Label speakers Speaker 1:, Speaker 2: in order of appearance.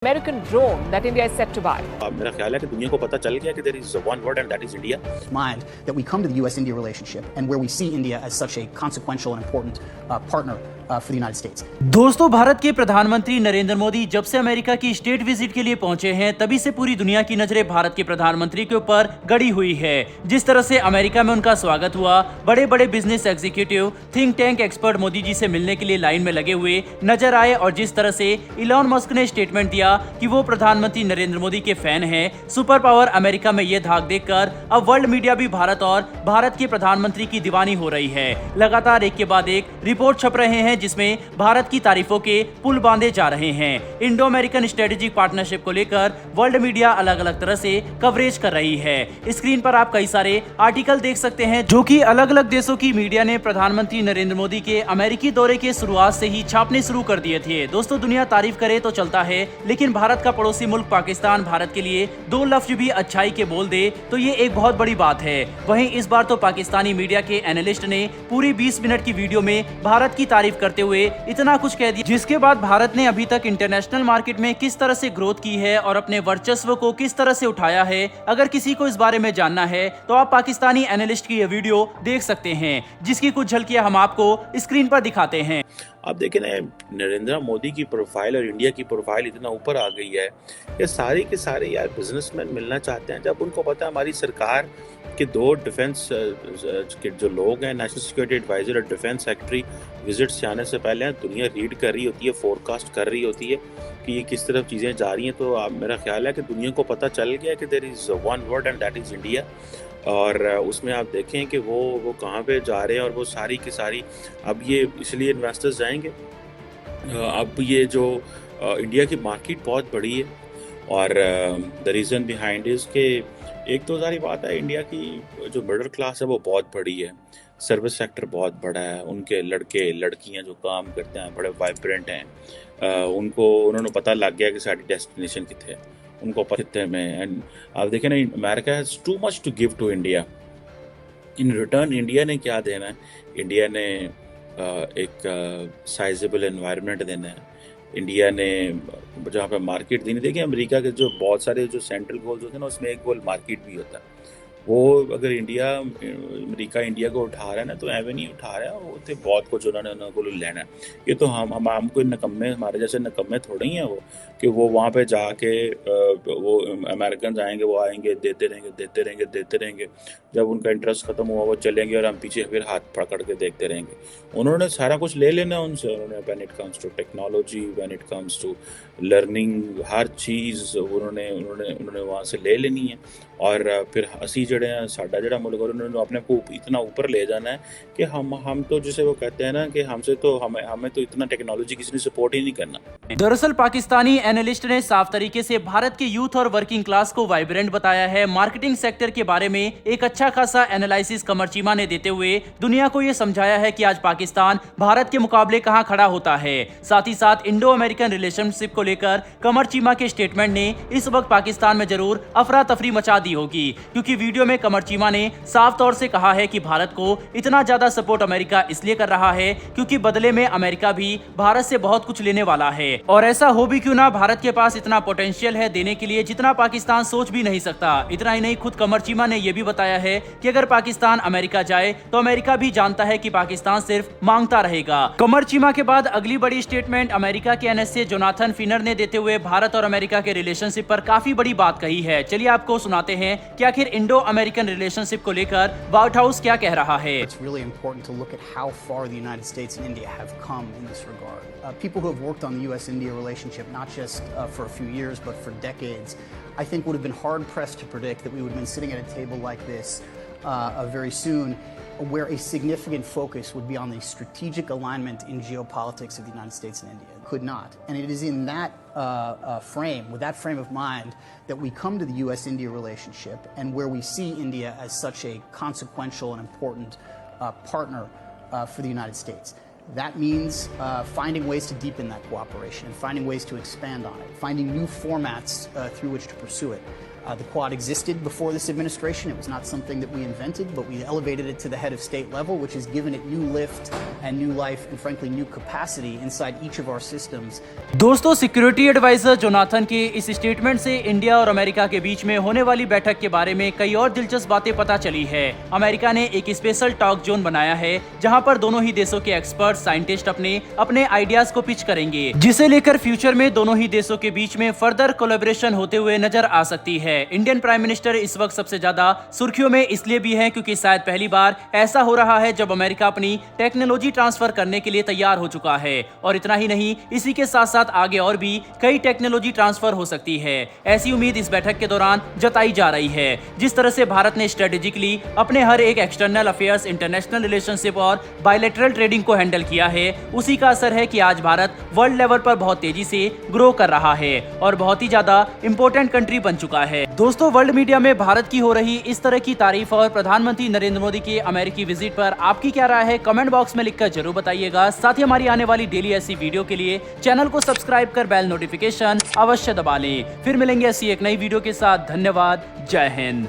Speaker 1: American drone that India is set to buy.
Speaker 2: मेरा ख्याल है कि दुनिया को पता चल गया कि there is one word and that is India.
Speaker 3: Mind that we come to the U.S.-India relationship and where we see India as such a consequential and important partner for the United States.
Speaker 4: दोस्तों, भारत के प्रधानमंत्री नरेंद्र मोदी जब से America की state visit के लिए पहुंचे हैं, तभी से पूरी दुनिया की नजरें भारत के प्रधानमंत्री के ऊपर गड़ी हुई है। जिस तरह से अमेरिका में उनका स्वागत हुआ, बड़े बड़े business executive, think tank expert Modi ji से मिलने के लिए लाइन में लगे हुए नजर आए और जिस तरह से इलॉन मस्क ने स्टेटमेंट दिया कि वो प्रधानमंत्री नरेंद्र मोदी के फैन हैं, सुपर पावर अमेरिका में ये धाक देखकर अब वर्ल्ड मीडिया भी भारत और भारत के प्रधानमंत्री की दीवानी हो रही है। लगातार एक के बाद एक रिपोर्ट छप रहे हैं जिसमें भारत की तारीफों के पुल बांधे जा रहे हैं। इंडो अमेरिकन स्ट्रेटेजिक पार्टनरशिप को लेकर वर्ल्ड मीडिया अलग अलग तरह से कवरेज कर रही है। स्क्रीन पर आप कई सारे आर्टिकल देख सकते हैं जो कि अलग अलग देशों की मीडिया ने प्रधानमंत्री नरेंद्र मोदी के अमेरिकी दौरे के शुरुआत से ही छापने शुरू कर दिए थे। दोस्तों, दुनिया तारीफ करे तो चलता है, लेकिन भारत का पड़ोसी मुल्क पाकिस्तान भारत के लिए दो लफ्ज भी अच्छाई के बोल दे तो ये एक बहुत बड़ी बात है। वहीं इस बार तो पाकिस्तानी मीडिया के एनालिस्ट ने पूरी 20 मिनट की वीडियो में भारत की तारीफ करते हुए इतना कुछ कह दिया, जिसके बाद भारत ने अभी तक इंटरनेशनल मार्केट में किस तरह से ग्रोथ की है और अपने वर्चस्व को किस तरह से उठाया है। अगर किसी को इस बारे में जानना है तो आप पाकिस्तानी एनालिस्ट की यह वीडियो देख सकते हैं, जिसकी कुछ झलकियां हम आपको स्क्रीन पर दिखाते हैं।
Speaker 2: आप देखें ना, नरेंद्र मोदी की प्रोफाइल और इंडिया की प्रोफाइल इतना ऊपर आ गई है, ये सारे के सारे यार बिजनेसमैन मिलना चाहते हैं। जब उनको पता है हमारी सरकार के दो डिफेंस के जो लोग हैं, नेशनल सिक्योरिटी एडवाइजर और डिफेंस सेक्रेटरी, विजिट से आने से पहले दुनिया रीड कर रही होती है, फोरकास्ट कर रही होती है कि ये किस तरफ चीज़ें जा रही हैं। तो मेरा ख्याल है कि दुनिया को पता चल गया कि there is one word and that is India. और उसमें आप देखें कि वो कहाँ पे जा रहे हैं और वो सारी की सारी अब ये इसलिए इन्वेस्टर्स जाएंगे। अब ये जो इंडिया की मार्केट बहुत बड़ी है और द रीज़न बिहाइंड इज़ के एक तो सारी बात है, इंडिया की जो मिडिल क्लास है वो बहुत बड़ी है, सर्विस सेक्टर बहुत बड़ा है, उनके लड़के लड़कियां जो काम करते हैं बड़े वाइब्रेंट हैं, उन्होंने पता लग गया कि सारी डेस्टिनेशन कितने है, उनको पता में। एंड आप देखें ना, America has too much to give to India. In return India ने क्या देना है? इंडिया ने एक साइजेबल एनवायरनमेंट देना है। इंडिया ने जहाँ पे मार्केट देनी, देखिए अमेरिका के जो बहुत सारे जो सेंट्रल गोल्स होते हैं ना, उसमें एक गोल मार्केट भी होता है। वो अगर अमेरिका इंडिया को उठा रहा है ना, तो एवं नहीं उठा रहा है, वो तो बहुत कुछ उन्होंने लेना है। ये तो हम कोई नकम्मे, हमारे जैसे नकम्मे थोड़े ही हैं वो कि वो वहाँ पे जाके वो अमेरिकन आएंगे, वो आएंगे, देते रहेंगे। जब उनका इंटरेस्ट ख़त्म हुआ वो चलेंगे और हम पीछे फिर हाथ पकड़ के देखते रहेंगे। उन्होंने सारा कुछ ले लेना उनसे। उन्होंने when it comes to technology, when it comes to learning, हर चीज़ उन्होंने वहाँ से ले लेनी है। और फिर असी जड़े हैं साडा जड़ा मुल्क, और उन्होंने अपने को इतना ऊपर ले जाना है कि हम तो जैसे वो कहते हैं ना कि हमें तो इतना टेक्नोलॉजी किसी ने सपोर्ट ही नहीं करना।
Speaker 4: दरअसल पाकिस्तानी एनालिस्ट ने साफ तरीके से भारत के यूथ और वर्किंग क्लास को वाइब्रेंट बताया है। मार्केटिंग सेक्टर के बारे में एक अच्छा खासा एनालिसिस कमर चीमा ने देते हुए दुनिया को यह समझाया है कि आज पाकिस्तान भारत के मुकाबले कहां खड़ा होता है। साथ ही साथ इंडो अमेरिकन रिलेशनशिप को लेकर कमर चीमा के स्टेटमेंट ने इस वक्त पाकिस्तान में जरूर अफरा तफरी मचा दी होगी, क्योंकि वीडियो में कमर चीमा ने साफ तौर से कहा है कि भारत को इतना ज्यादा सपोर्ट अमेरिका इसलिए कर रहा है क्योंकि बदले में अमेरिका भी भारत से बहुत कुछ लेने वाला है। और ऐसा हो भी क्यों ना, भारत के पास इतना पोटेंशियल है देने के लिए जितना पाकिस्तान सोच भी नहीं सकता। इतना ही नहीं, खुद कमर चीमा ने यह भी बताया है कि अगर पाकिस्तान अमेरिका जाए तो अमेरिका भी जानता है कि पाकिस्तान सिर्फ मांगता रहेगा। कमर चीमा के बाद अगली बड़ी स्टेटमेंट अमेरिका के एनएसए जोनाथन फिनर ने देते हुए भारत और अमेरिका के रिलेशनशिप पर काफी बड़ी बात कही है। चलिए आपको सुनाते हैं कि आखिर इंडो अमेरिकन रिलेशनशिप को लेकर व्हाइट हाउस क्या कह रहा है।
Speaker 3: It's really important to look at how far the United States and India have come in this regard. People who have worked on the U.S.-India relationship, not just for a few years, but for decades, I think would have been hard-pressed to predict that we would have been sitting at a table like this very soon, where a significant focus would be on the strategic alignment in geopolitics of the United States and India. Could not. And it is in that frame, with that frame of mind, that we come to the U.S.-India relationship and where we see India as such a consequential and important partner for the United States. That means finding ways to deepen that cooperation and finding ways to expand on it, finding new formats through which to pursue it. The Quad existed before this administration. It was not something that we invented, but we elevated it to the head of state level, which has given it new lift and new life and frankly new capacity inside each of our systems.
Speaker 4: दोस्तों, security adviser Jonathan के इस statement से India और America के बीच में होने वाली बैठक के बारे में कई और दिलचस्प बातें पता चली है। अमेरिका ने एक स्पेशल टॉक जोन बनाया है जहां पर दोनों ही देशों के एक्सपर्ट साइंटिस्ट अपने आइडियाज को पिच करेंगे, जिसे लेकर फ्यूचर में दोनों ही देशों के बीच में फर्दर कोलैबोरेशन होते हुए नजर आ सकती है। इंडियन प्राइम मिनिस्टर इस वक्त सबसे ज्यादा सुर्खियों में इसलिए भी है क्योंकि शायद पहली बार ऐसा हो रहा है जब अमेरिका अपनी टेक्नोलॉजी ट्रांसफर करने के लिए तैयार हो चुका है। और इतना ही नहीं, इसी के साथ साथ आगे और भी कई टेक्नोलॉजी ट्रांसफर हो सकती है, ऐसी उम्मीद इस बैठक के दौरान जताई जा रही है। जिस तरह से भारत ने स्ट्रेटेजिकली अपने हर एक एक्सटर्नल अफेयर्स, इंटरनेशनल रिलेशनशिप और बायलैटरल ट्रेडिंग को हैंडल किया है, उसी का असर है कि आज भारत वर्ल्ड लेवल पर बहुत तेजी से ग्रो कर रहा है और बहुत ही ज्यादा इंपॉर्टेंट कंट्री बन चुका है। दोस्तों, वर्ल्ड मीडिया में भारत की हो रही इस तरह की तारीफ और प्रधानमंत्री नरेंद्र मोदी के अमेरिकी विजिट पर आपकी क्या राय है, कमेंट बॉक्स में लिखकर जरूर बताइएगा। साथ ही हमारी आने वाली डेली ऐसी वीडियो के लिए चैनल को सब्सक्राइब कर बेल नोटिफिकेशन अवश्य दबा लें। फिर मिलेंगे ऐसी एक नई वीडियो के साथ। धन्यवाद। जय हिंद।